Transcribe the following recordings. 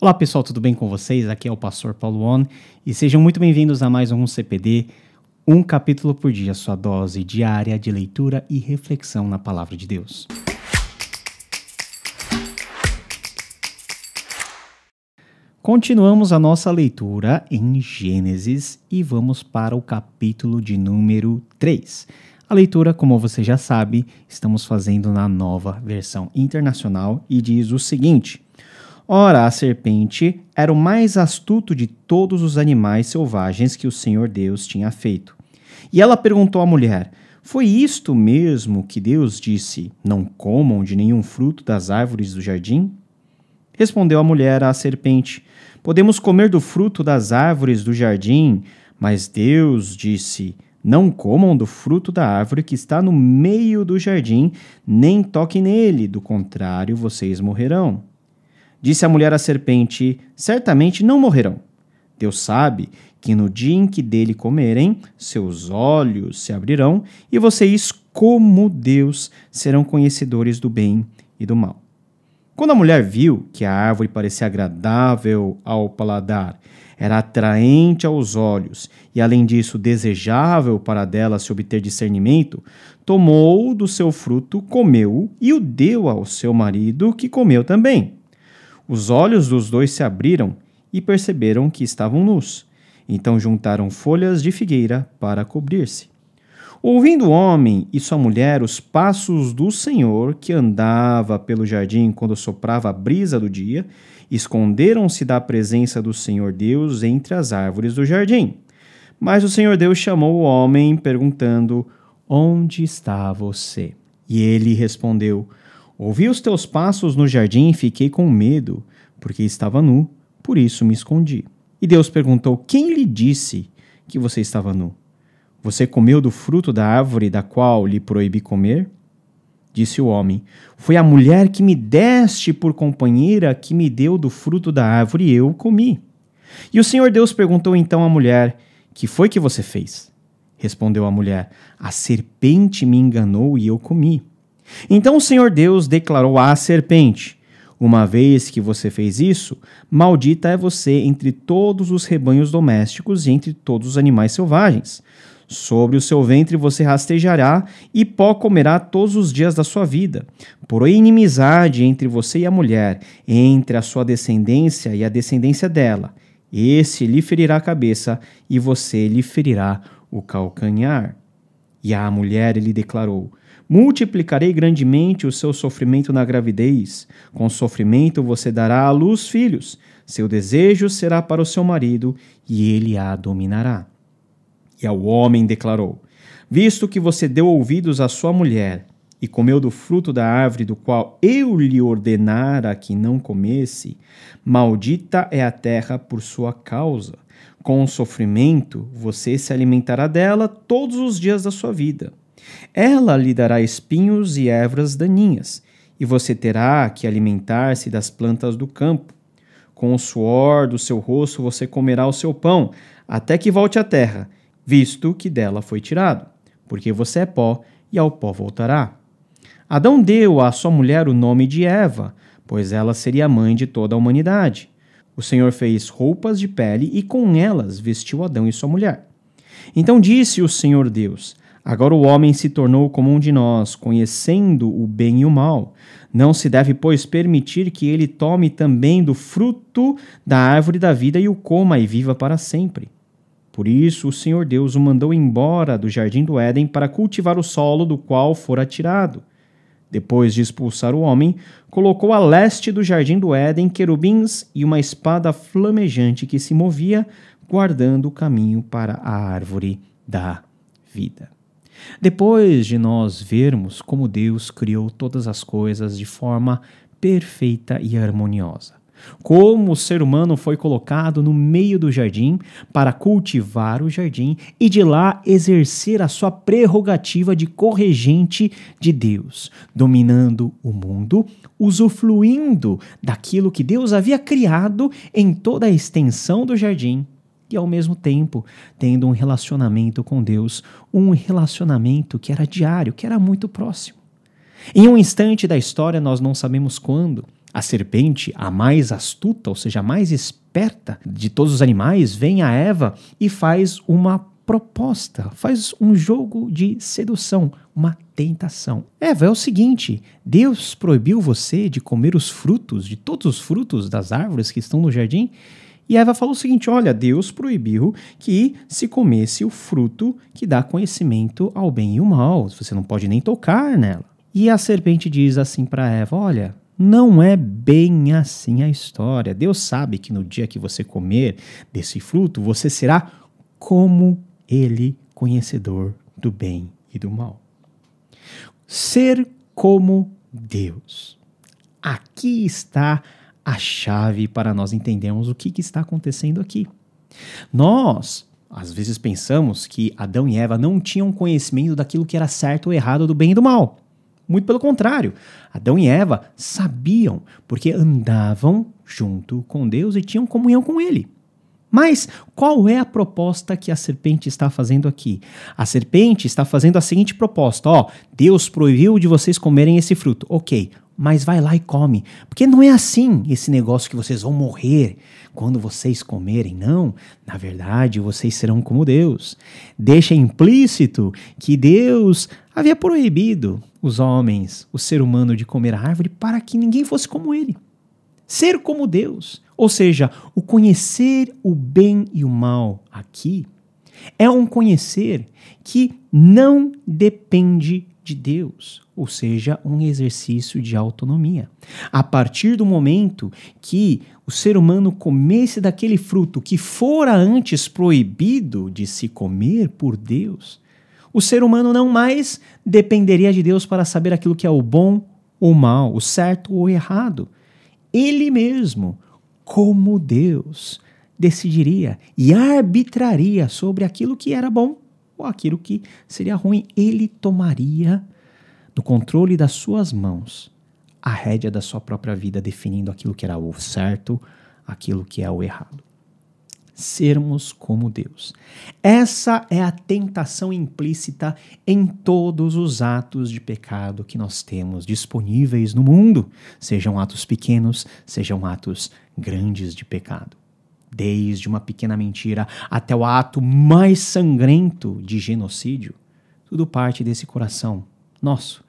Olá pessoal, tudo bem com vocês? Aqui é o Pastor Paulo On e sejam muito bem-vindos a mais um CPD, um capítulo por dia, sua dose diária de leitura e reflexão na Palavra de Deus. Continuamos a nossa leitura em Gênesis e vamos para o capítulo de número 3. A leitura, como você já sabe, estamos fazendo na nova versão internacional e diz o seguinte: Ora, a serpente era o mais astuto de todos os animais selvagens que o Senhor Deus tinha feito. E ela perguntou à mulher: Foi isto mesmo que Deus disse, não comam de nenhum fruto das árvores do jardim? Respondeu a mulher à serpente: Podemos comer do fruto das árvores do jardim, mas Deus disse: Não comam do fruto da árvore que está no meio do jardim, nem toquem nele, do contrário vocês morrerão. Disse a mulher à serpente: Certamente não morrerão. Deus sabe que no dia em que dele comerem, seus olhos se abrirão e vocês, como Deus, serão conhecedores do bem e do mal. Quando a mulher viu que a árvore parecia agradável ao paladar, era atraente aos olhos e, além disso, desejável para dela se obter discernimento, tomou do seu fruto, comeu e o deu ao seu marido, que comeu também. Os olhos dos dois se abriram e perceberam que estavam nus. Então juntaram folhas de figueira para cobrir-se. Ouvindo o homem e sua mulher os passos do Senhor, que andava pelo jardim quando soprava a brisa do dia, esconderam-se da presença do Senhor Deus entre as árvores do jardim. Mas o Senhor Deus chamou o homem, perguntando: Onde está você? E ele respondeu: Ouvi os teus passos no jardim e fiquei com medo, porque estava nu, por isso me escondi. E Deus perguntou: Quem lhe disse que você estava nu? Você comeu do fruto da árvore da qual lhe proibi comer? Disse o homem: Foi a mulher que me deste por companheira que me deu do fruto da árvore e eu comi. E o Senhor Deus perguntou então à mulher: Que foi que você fez? Respondeu a mulher: A serpente me enganou e eu comi. Então o Senhor Deus declarou à serpente: Uma vez que você fez isso, maldita é você entre todos os rebanhos domésticos e entre todos os animais selvagens. Sobre o seu ventre você rastejará e pó comerá todos os dias da sua vida. Porém, inimizade entre você e a mulher, entre a sua descendência e a descendência dela. Esse lhe ferirá a cabeça e você lhe ferirá o calcanhar. E à mulher ele declarou: Multiplicarei grandemente o seu sofrimento na gravidez. Com sofrimento você dará à luz filhos. Seu desejo será para o seu marido, e ele a dominará. E ao homem declarou: Visto que você deu ouvidos à sua mulher, e comeu do fruto da árvore do qual eu lhe ordenara que não comesse, maldita é a terra por sua causa. Com sofrimento você se alimentará dela todos os dias da sua vida. Ela lhe dará espinhos e ervas daninhas, e você terá que alimentar-se das plantas do campo. Com o suor do seu rosto você comerá o seu pão, até que volte à terra, visto que dela foi tirado, porque você é pó e ao pó voltará. Adão deu à sua mulher o nome de Eva, pois ela seria a mãe de toda a humanidade. O Senhor fez roupas de pele e com elas vestiu Adão e sua mulher. Então disse o Senhor Deus: Agora o homem se tornou como um de nós, conhecendo o bem e o mal. Não se deve, pois, permitir que ele tome também do fruto da árvore da vida e o coma e viva para sempre. Por isso o Senhor Deus o mandou embora do jardim do Éden para cultivar o solo do qual fora tirado. Depois de expulsar o homem, colocou a leste do jardim do Éden querubins e uma espada flamejante que se movia, guardando o caminho para a árvore da vida. Depois de nós vermos como Deus criou todas as coisas de forma perfeita e harmoniosa, como o ser humano foi colocado no meio do jardim para cultivar o jardim e de lá exercer a sua prerrogativa de corregente de Deus, dominando o mundo, usufruindo daquilo que Deus havia criado em toda a extensão do jardim e ao mesmo tempo tendo um relacionamento com Deus, um relacionamento que era diário, que era muito próximo. Em um instante da história, nós não sabemos quando, A serpente, a mais astuta, ou seja, a mais esperta de todos os animais, vem a Eva e faz uma proposta, faz um jogo de sedução, uma tentação. Eva, é o seguinte, Deus proibiu você de comer os frutos, de todos os frutos das árvores que estão no jardim? E Eva falou o seguinte, olha, Deus proibiu que se comesse o fruto que dá conhecimento ao bem e ao mal, você não pode nem tocar nela. E a serpente diz assim para Eva, olha, não é bem assim a história. Deus sabe que no dia que você comer desse fruto, você será como Ele, conhecedor do bem e do mal. Ser como Deus. Aqui está a chave para nós entendermos o que está acontecendo aqui. Nós, às vezes, pensamos que Adão e Eva não tinham conhecimento daquilo que era certo ou errado, do bem e do mal. Muito pelo contrário, Adão e Eva sabiam, porque andavam junto com Deus e tinham comunhão com Ele. Mas qual é a proposta que a serpente está fazendo aqui? A serpente está fazendo a seguinte proposta, Deus proibiu de vocês comerem esse fruto. Ok, mas vai lá e come. Porque não é assim esse negócio que vocês vão morrer quando vocês comerem. Não, na verdade vocês serão como Deus. Deixa implícito que Deus havia proibido os homens, o ser humano, de comer a árvore para que ninguém fosse como ele. Ser como Deus, ou seja, o conhecer o bem e o mal aqui é um conhecer que não depende de Deus, ou seja, um exercício de autonomia. A partir do momento que o ser humano comesse daquele fruto que fora antes proibido de se comer por Deus, o ser humano não mais dependeria de Deus para saber aquilo que é o bom ou o mal, o certo ou o errado. Ele mesmo, como Deus, decidiria e arbitraria sobre aquilo que era bom ou aquilo que seria ruim. Ele tomaria no controle das suas mãos a rédea da sua própria vida, definindo aquilo que era o certo, aquilo que é o errado. Sermos como Deus. Essa é a tentação implícita em todos os atos de pecado que nós temos disponíveis no mundo, sejam atos pequenos, sejam atos grandes de pecado. Desde uma pequena mentira até o ato mais sangrento de genocídio, tudo parte desse coração nosso,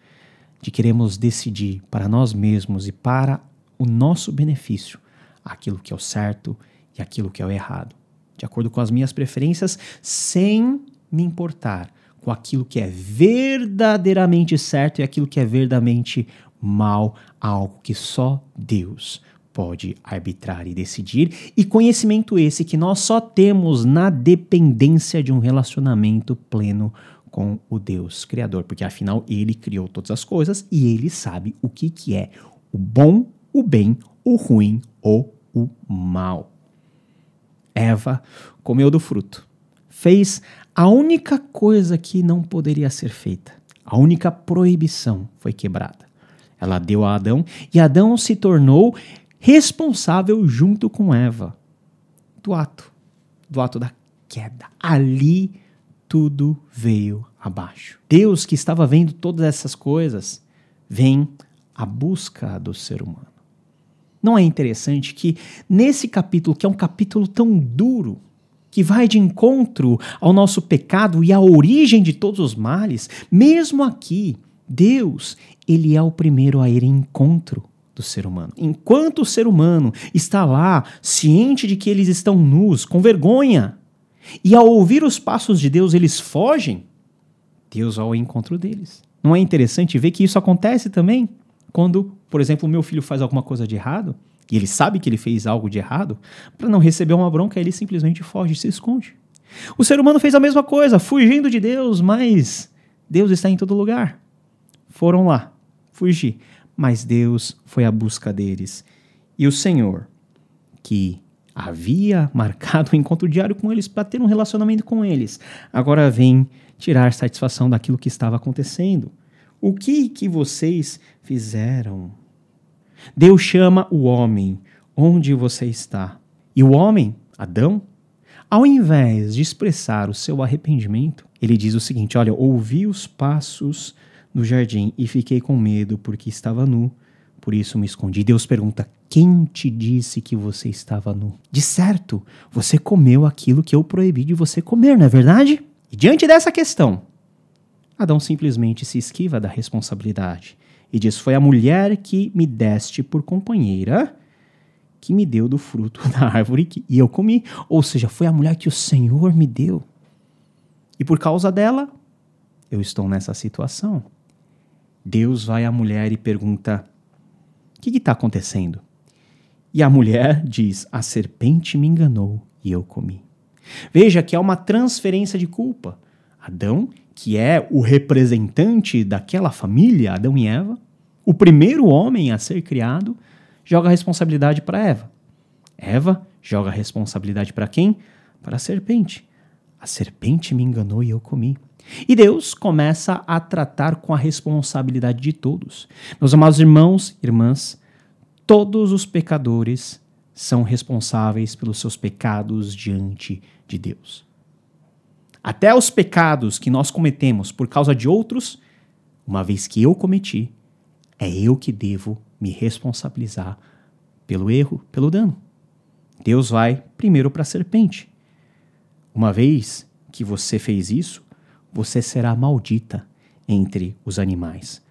de queremos decidir para nós mesmos e para o nosso benefício aquilo que é o certo e aquilo que é o errado, de acordo com as minhas preferências, sem me importar com aquilo que é verdadeiramente certo e aquilo que é verdadeiramente mal, algo que só Deus pode arbitrar e decidir, e conhecimento esse que nós só temos na dependência de um relacionamento pleno com o Deus Criador, porque afinal Ele criou todas as coisas e Ele sabe o que é o bom, o bem, o ruim ou o mal. Eva comeu do fruto, fez a única coisa que não poderia ser feita, a única proibição foi quebrada. Ela deu a Adão e Adão se tornou responsável junto com Eva do ato da queda. Ali tudo veio abaixo. Deus, que estava vendo todas essas coisas, vem à busca do ser humano. Não é interessante que nesse capítulo, que é um capítulo tão duro, que vai de encontro ao nosso pecado e à origem de todos os males, mesmo aqui, Deus, Ele é o primeiro a ir em encontro do ser humano. Enquanto o ser humano está lá, ciente de que eles estão nus, com vergonha, e ao ouvir os passos de Deus, eles fogem, Deus vai ao encontro deles. Não é interessante ver que isso acontece também quando, por exemplo, o meu filho faz alguma coisa de errado, e ele sabe que ele fez algo de errado, para não receber uma bronca, ele simplesmente foge, se esconde. O ser humano fez a mesma coisa, fugindo de Deus, mas Deus está em todo lugar. Foram lá, fugir, mas Deus foi à busca deles. E o Senhor, que havia marcado um encontro diário com eles para ter um relacionamento com eles, agora vem tirar satisfação daquilo que estava acontecendo. O que vocês fizeram? Deus chama o homem, onde você está? E o homem, Adão, ao invés de expressar o seu arrependimento, ele diz o seguinte, olha, ouvi os passos no jardim e fiquei com medo porque estava nu, por isso me escondi. Deus pergunta: quem te disse que você estava nu? De certo, você comeu aquilo que eu proibi de você comer, não é verdade? E diante dessa questão, Adão simplesmente se esquiva da responsabilidade e diz: foi a mulher que me deste por companheira que me deu do fruto da árvore e eu comi. Ou seja, foi a mulher que o Senhor me deu. E por causa dela, eu estou nessa situação. Deus vai à mulher e pergunta: o que está acontecendo? E a mulher diz: a serpente me enganou e eu comi. Veja que há uma transferência de culpa. Adão, que é o representante daquela família, Adão e Eva, o primeiro homem a ser criado, joga a responsabilidade para Eva. Eva joga a responsabilidade para quem? Para a serpente. A serpente me enganou e eu comi. E Deus começa a tratar com a responsabilidade de todos. Meus amados irmãos e irmãs, todos os pecadores são responsáveis pelos seus pecados diante de Deus. Até os pecados que nós cometemos por causa de outros, uma vez que eu cometi, é eu que devo me responsabilizar pelo erro, pelo dano. Deus vai primeiro para a serpente. Uma vez que você fez isso, você será maldita entre os animais.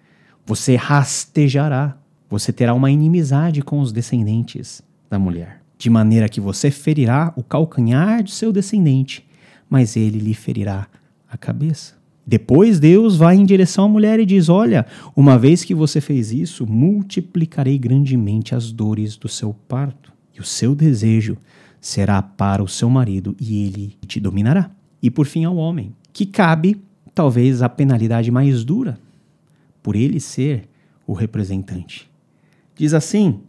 Você rastejará, você terá uma inimizade com os descendentes da mulher, de maneira que você ferirá o calcanhar de seu descendente, mas ele lhe ferirá a cabeça. Depois Deus vai em direção à mulher e diz: olha, uma vez que você fez isso, multiplicarei grandemente as dores do seu parto, e o seu desejo será para o seu marido, e ele te dominará. E por fim ao homem, que cabe talvez a penalidade mais dura, por ele ser o representante. Diz assim: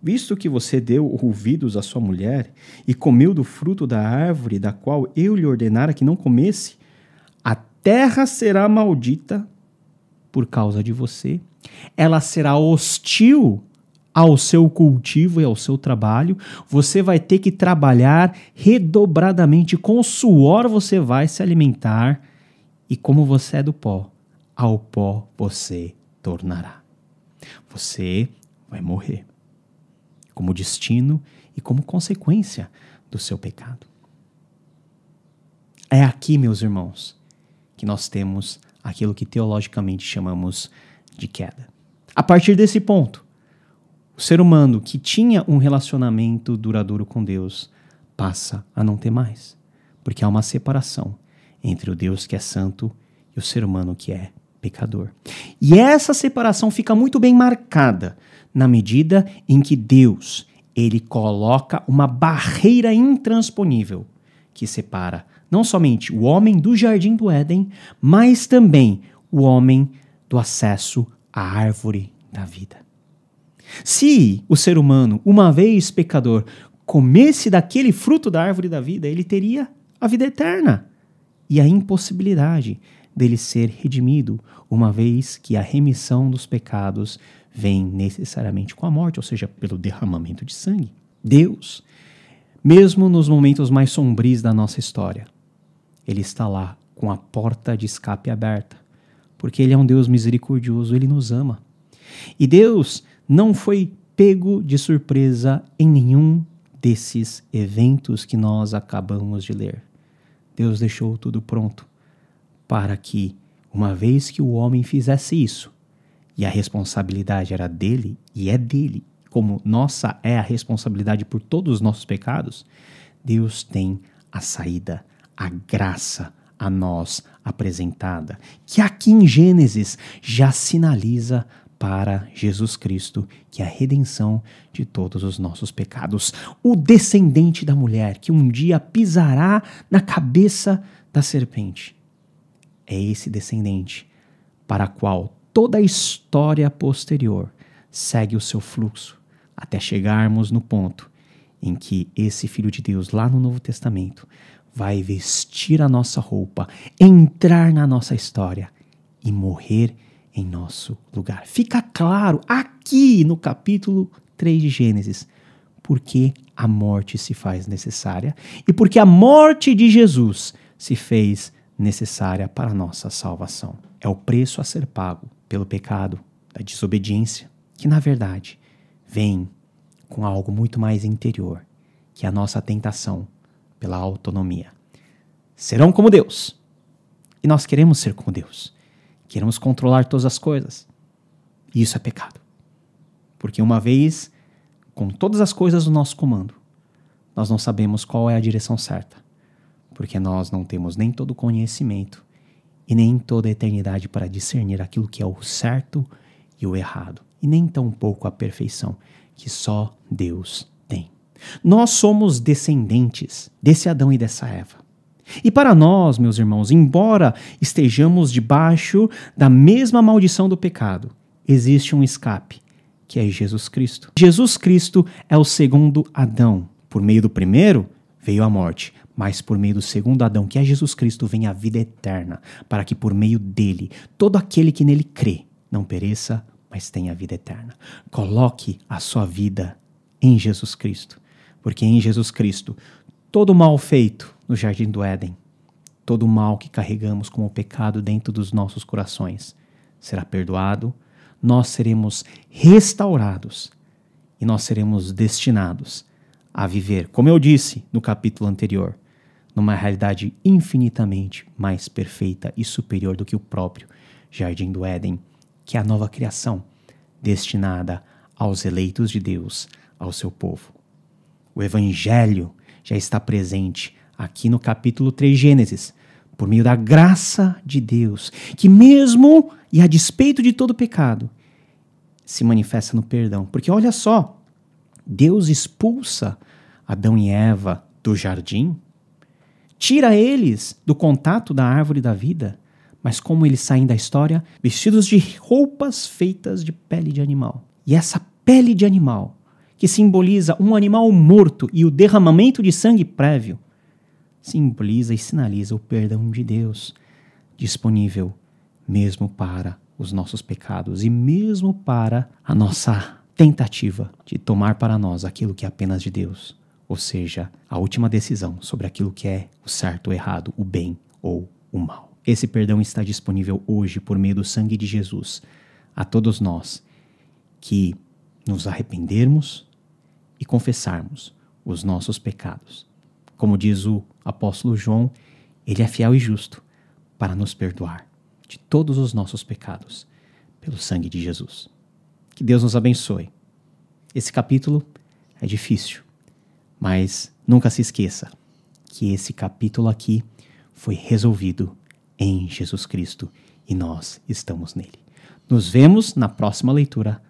visto que você deu ouvidos à sua mulher e comeu do fruto da árvore da qual eu lhe ordenara que não comesse, a terra será maldita por causa de você. Ela será hostil ao seu cultivo e ao seu trabalho. Você vai ter que trabalhar redobradamente. Com suor você vai se alimentar. E como você é do pó, ao pó você tornará. Você vai morrer como destino e como consequência do seu pecado. É aqui, meus irmãos, que nós temos aquilo que teologicamente chamamos de queda. A partir desse ponto, o ser humano que tinha um relacionamento duradouro com Deus passa a não ter mais, porque há uma separação entre o Deus que é santo e o ser humano que é pecador. E essa separação fica muito bem marcada na medida em que Deus, ele coloca uma barreira intransponível que separa não somente o homem do jardim do Éden, mas também o homem do acesso à árvore da vida. Se o ser humano, uma vez pecador, comesse daquele fruto da árvore da vida, ele teria a vida eterna e a impossibilidade dele ser redimido, uma vez que a remissão dos pecados vem necessariamente com a morte, ou seja, pelo derramamento de sangue. Deus, mesmo nos momentos mais sombrios da nossa história, ele está lá com a porta de escape aberta, porque ele é um Deus misericordioso, ele nos ama. E Deus não foi pego de surpresa em nenhum desses eventos que nós acabamos de ler. Deus deixou tudo pronto para que, uma vez que o homem fizesse isso, e a responsabilidade era dele, e é dele, como nossa é a responsabilidade por todos os nossos pecados, Deus tem a saída, a graça a nós apresentada, que aqui em Gênesis já sinaliza para Jesus Cristo, que é a redenção de todos os nossos pecados. O descendente da mulher, que um dia pisará na cabeça da serpente. É esse descendente para a qual toda a história posterior segue o seu fluxo, até chegarmos no ponto em que esse Filho de Deus, lá no Novo Testamento, vai vestir a nossa roupa, entrar na nossa história e morrer em nosso lugar. Fica claro aqui no capítulo 3 de Gênesis porque a morte se faz necessária e porque a morte de Jesus se fez necessária para a nossa salvação. É o preço a ser pago pelo pecado, da desobediência que na verdade vem com algo muito mais interior, que é a nossa tentação pela autonomia. Serão como Deus. E nós queremos ser como Deus. Queremos controlar todas as coisas. E isso é pecado. Porque uma vez, com todas as coisas no nosso comando, nós não sabemos qual é a direção certa. Porque nós não temos nem todo o conhecimento e nem toda a eternidade para discernir aquilo que é o certo e o errado. E nem tampouco a perfeição que só Deus tem. Nós somos descendentes desse Adão e dessa Eva. E para nós, meus irmãos, embora estejamos debaixo da mesma maldição do pecado, existe um escape, que é Jesus Cristo. Jesus Cristo é o segundo Adão. Por meio do primeiro, veio a morte, mas por meio do segundo Adão, que é Jesus Cristo, vem a vida eterna, para que por meio dele, todo aquele que nele crê, não pereça, mas tenha vida eterna. Coloque a sua vida em Jesus Cristo, porque em Jesus Cristo, todo o mal feito no Jardim do Éden, todo o mal que carregamos como pecado dentro dos nossos corações, será perdoado, nós seremos restaurados e nós seremos destinados a viver, como eu disse no capítulo anterior, numa realidade infinitamente mais perfeita e superior do que o próprio Jardim do Éden, que é a nova criação destinada aos eleitos de Deus, ao seu povo. O Evangelho já está presente aqui no capítulo 3 de Gênesis, por meio da graça de Deus, que mesmo e a despeito de todo pecado, se manifesta no perdão. Porque olha só, Deus expulsa Adão e Eva do jardim, tira eles do contato da árvore da vida, mas como eles saem da história? Vestidos de roupas feitas de pele de animal. E essa pele de animal, que simboliza um animal morto e o derramamento de sangue prévio, simboliza e sinaliza o perdão de Deus, disponível mesmo para os nossos pecados e mesmo para a nossa tentativa de tomar para nós aquilo que é apenas de Deus, ou seja, a última decisão sobre aquilo que é o certo ou errado, o bem ou o mal. Esse perdão está disponível hoje por meio do sangue de Jesus a todos nós que nos arrependermos e confessarmos os nossos pecados. Como diz o apóstolo João, ele é fiel e justo para nos perdoar de todos os nossos pecados pelo sangue de Jesus. Que Deus nos abençoe. Esse capítulo é difícil, mas nunca se esqueça que esse capítulo aqui foi resolvido em Jesus Cristo e nós estamos nele. Nos vemos na próxima leitura